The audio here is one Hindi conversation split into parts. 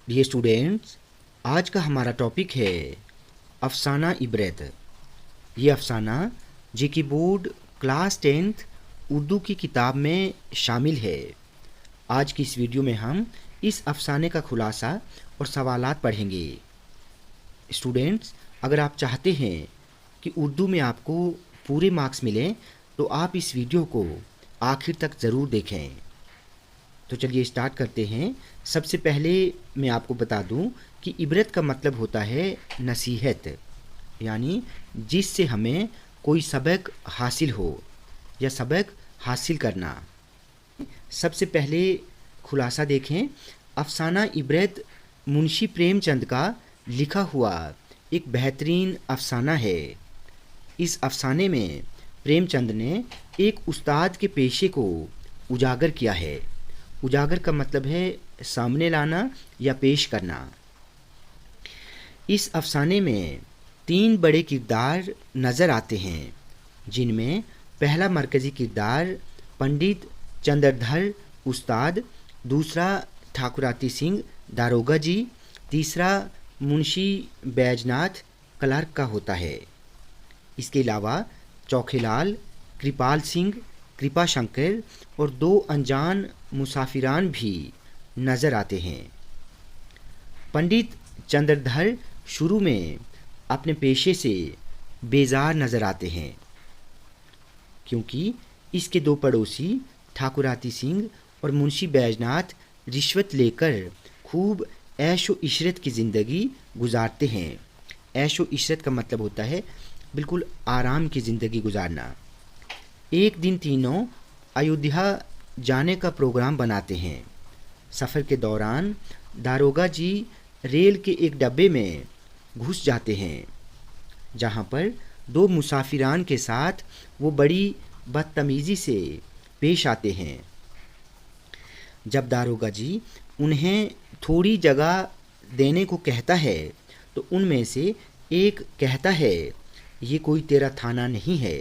डियर स्टूडेंट्स, आज का हमारा टॉपिक है अफसाना इबरत। ये अफसाना जेके बोर्ड क्लास 10th उर्दू की किताब में शामिल है। आज की इस वीडियो में हम इस अफसाने का खुलासा और सवालात पढ़ेंगे। स्टूडेंट्स, अगर आप चाहते हैं कि उर्दू में आपको पूरे मार्क्स मिलें तो आप इस वीडियो को आखिर तक ज़रूर देखें। तो चलिए स्टार्ट करते हैं। सबसे पहले मैं आपको बता दूं कि इबरत का मतलब होता है नसीहत, यानी जिससे हमें कोई सबक हासिल हो या सबक हासिल करना। सबसे पहले खुलासा देखें। अफसाना इबरत मुंशी प्रेमचंद का लिखा हुआ एक बेहतरीन अफसाना है। इस अफसाने में प्रेमचंद ने एक उस्ताद के पेशे को उजागर किया है। उजागर का मतलब है सामने लाना या पेश करना। इस अफसाने में 3 बड़े किरदार नज़र आते हैं, जिनमें पहला मरकज़ी किरदार पंडित चंद्रधर उस्ताद, दूसरा ठाकुराती सिंह दारोगा जी, तीसरा मुंशी बैजनाथ क्लर्क का होता है। इसके अलावा चौखेलाल, कृपाल सिंह, कृपा शंकर और 2 अनजान मुसाफिरान भी नज़र आते हैं। पंडित चंद्रधर शुरू में अपने पेशे से बेजार नज़र आते हैं, क्योंकि इसके 2 पड़ोसी ठाकुराती सिंह और मुंशी बैजनाथ रिश्वत लेकर खूब ऐशो इशरत की ज़िंदगी गुजारते हैं। ऐशो इशरत का मतलब होता है बिल्कुल आराम की ज़िंदगी गुजारना। एक दिन तीनों अयोध्या जाने का प्रोग्राम बनाते हैं। सफ़र के दौरान दारोगा जी रेल के एक डब्बे में घुस जाते हैं, जहां पर 2 मुसाफिरान के साथ वो बड़ी बदतमीज़ी से पेश आते हैं। जब दारोगा जी उन्हें थोड़ी जगह देने को कहता है तो उनमें से एक कहता है, ये कोई तेरा थाना नहीं है।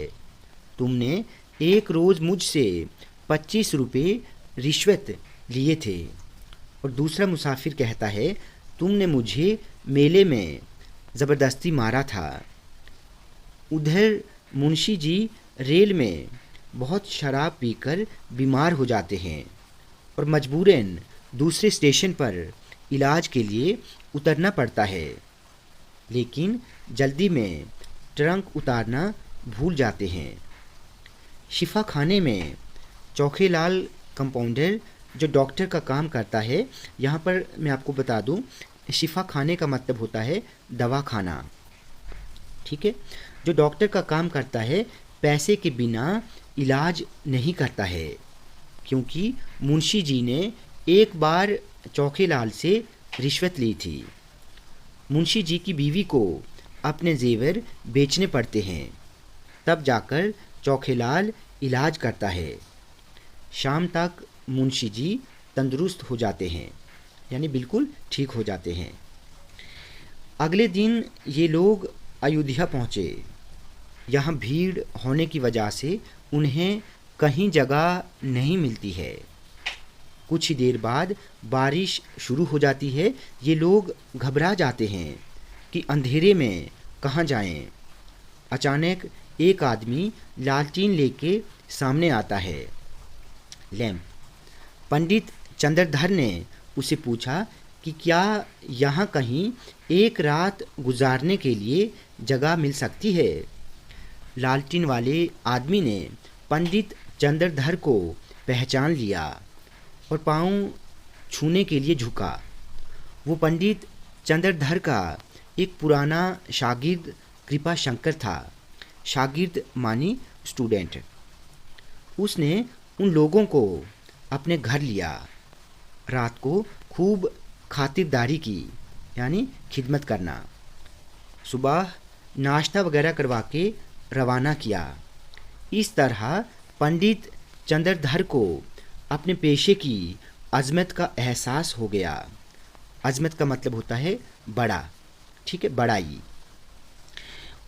तुमने एक रोज़ मुझसे 25 रुपये रिश्वत लिए थे। और दूसरा मुसाफिर कहता है, तुमने मुझे मेले में ज़बरदस्ती मारा था। उधर मुंशी जी रेल में बहुत शराब पीकर बीमार हो जाते हैं और मजबूरन दूसरे स्टेशन पर इलाज के लिए उतरना पड़ता है, लेकिन जल्दी में ट्रंक उतारना भूल जाते हैं। शिफा खाने में चौखेलाल कंपाउंडर जो डॉक्टर का काम करता है, यहाँ पर मैं आपको बता दूँ, शिफा खाने का मतलब होता है दवा खाना, ठीक है। जो डॉक्टर का काम करता है पैसे के बिना इलाज नहीं करता है, क्योंकि मुंशी जी ने एक बार चौखेलाल से रिश्वत ली थी। मुंशी जी की बीवी को अपने जेवर बेचने पड़ते हैं, तब जाकर चौखेलाल इलाज करता है। शाम तक मुंशी जी तंदुरुस्त हो जाते हैं, यानी बिल्कुल ठीक हो जाते हैं। अगले दिन ये लोग अयोध्या पहुँचे। यहाँ भीड़ होने की वजह से उन्हें कहीं जगह नहीं मिलती है। कुछ ही देर बाद बारिश शुरू हो जाती है। ये लोग घबरा जाते हैं कि अंधेरे में कहाँ जाएं। अचानक एक आदमी लालटीन लेके सामने आता है, लैंप। पंडित चंद्रधर ने उसे पूछा कि क्या यहाँ कहीं एक रात गुजारने के लिए जगह मिल सकती है। लालटीन वाले आदमी ने पंडित चंद्रधर को पहचान लिया और पाँव छूने के लिए झुका। वो पंडित चंद्रधर का एक पुराना शागिर्द कृपा शंकर था। शागिर्द मानी स्टूडेंट। उसने उन लोगों को अपने घर लिया। रात को खूब खातिरदारी की, यानी खिदमत करना। सुबह नाश्ता वगैरह करवा के रवाना किया। इस तरह पंडित चंद्रधर को अपने पेशे की अज़मत का एहसास हो गया। अज़मत का मतलब होता है बड़ा, ठीक है, बड़ाई।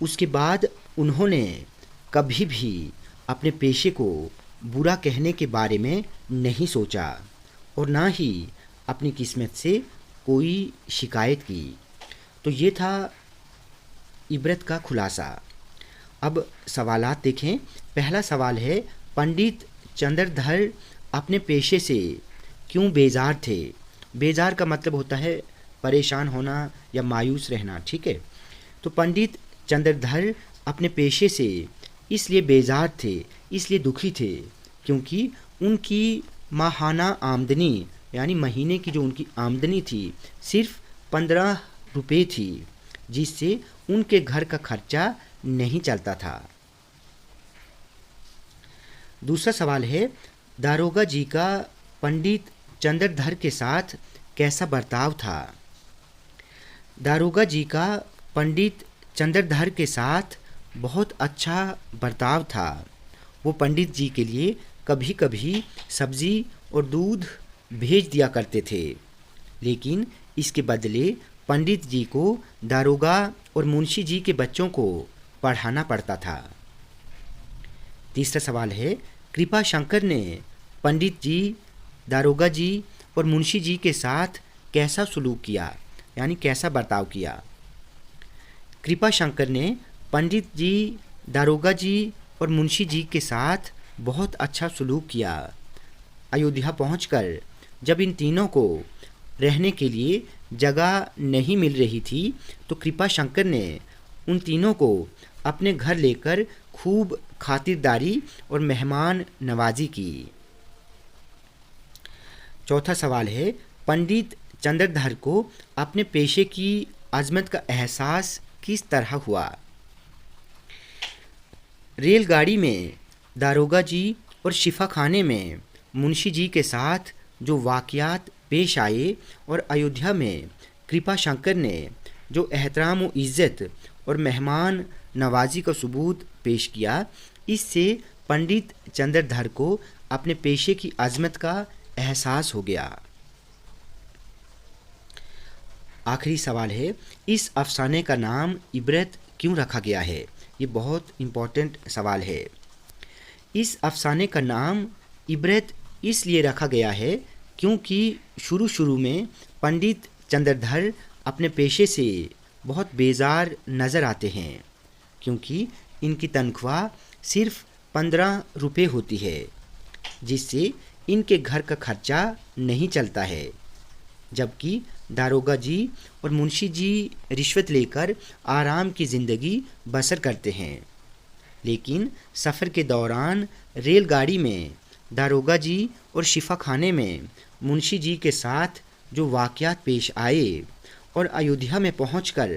उसके बाद उन्होंने कभी भी अपने पेशे को बुरा कहने के बारे में नहीं सोचा और ना ही अपनी किस्मत से कोई शिकायत की। तो ये था इबरत का खुलासा। अब सवालात देखें। पहला सवाल है, पंडित चंद्रधर अपने पेशे से क्यों बेजार थे? बेजार का मतलब होता है परेशान होना या मायूस रहना, ठीक है। तो पंडित चंद्रधर अपने पेशे से इसलिए बेजार थे, इसलिए दुखी थे क्योंकि उनकी माहाना आमदनी यानी महीने की जो उनकी आमदनी थी सिर्फ 15 रुपये थी, जिससे उनके घर का खर्चा नहीं चलता था। दूसरा सवाल है, दारोगा जी का पंडित चंद्रधर के साथ कैसा बर्ताव था? दारोगा जी का पंडित चंद्रधर के साथ बहुत अच्छा बर्ताव था। वो पंडित जी के लिए कभी कभी सब्जी और दूध भेज दिया करते थे, लेकिन इसके बदले पंडित जी को दारोगा और मुंशी जी के बच्चों को पढ़ाना पड़ता था। तीसरा सवाल है, कृपा शंकर ने पंडित जी, दारोगा जी और मुंशी जी के साथ कैसा सलूक किया यानी कैसा बर्ताव किया? कृपा शंकर ने पंडित जी, दारोगा जी और मुंशी जी के साथ बहुत अच्छा सलूक किया। अयोध्या पहुंचकर जब इन तीनों को रहने के लिए जगह नहीं मिल रही थी तो कृपा शंकर ने उन तीनों को अपने घर लेकर खूब खातिरदारी और मेहमान नवाजी की। चौथा सवाल है, पंडित चंद्रधर को अपने पेशे की अजमत का एहसास किस तरह हुआ? रेलगाड़ी में दारोगा जी और शिफा खाने में मुंशी जी के साथ जो वाक़यात पेश आए और अयोध्या में कृपा शंकर ने जो एहतराम व इज़्ज़त और मेहमान नवाजी का सबूत पेश किया, इससे पंडित चंद्रधर को अपने पेशे की अजमत का एहसास हो गया। आखिरी सवाल है, इस अफसाने का नाम इबरत क्यों रखा गया है? ये बहुत इम्पोर्टेंट सवाल है। इस अफसाने का नाम इबरत इसलिए रखा गया है क्योंकि शुरू में पंडित चंद्रधर अपने पेशे से बहुत बेजार नज़र आते हैं क्योंकि इनकी तनख्वाह सिर्फ 15 रुपये होती है, जिससे इनके घर का खर्चा नहीं चलता है, जबकि दारोगा जी और मुंशी जी रिश्वत लेकर आराम की ज़िंदगी बसर करते हैं। लेकिन सफ़र के दौरान रेलगाड़ी में दारोगा जी और शिफा खाने में मुंशी जी के साथ जो वाक़यात पेश आए और अयोध्या में पहुंचकर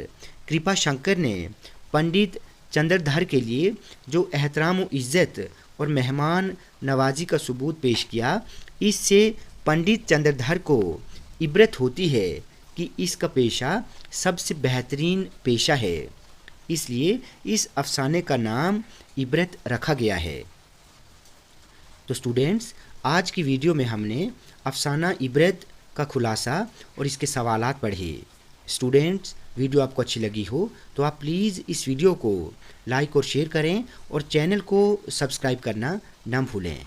कृपा शंकर ने पंडित चंद्रधर के लिए जो एहतराम व इज़्ज़त और मेहमान नवाजी का सबूत पेश किया, इससे पंडित चंद्रधर को इबरत होती है कि इसका पेशा सबसे बेहतरीन पेशा है, इसलिए इस अफसाने का नाम इबरत रखा गया है। तो स्टूडेंट्स, आज की वीडियो में हमने अफसाना इबरत का खुलासा और इसके सवालात पढ़े। स्टूडेंट्स, वीडियो आपको अच्छी लगी हो तो आप प्लीज़ इस वीडियो को लाइक और शेयर करें और चैनल को सब्सक्राइब करना ना भूलें।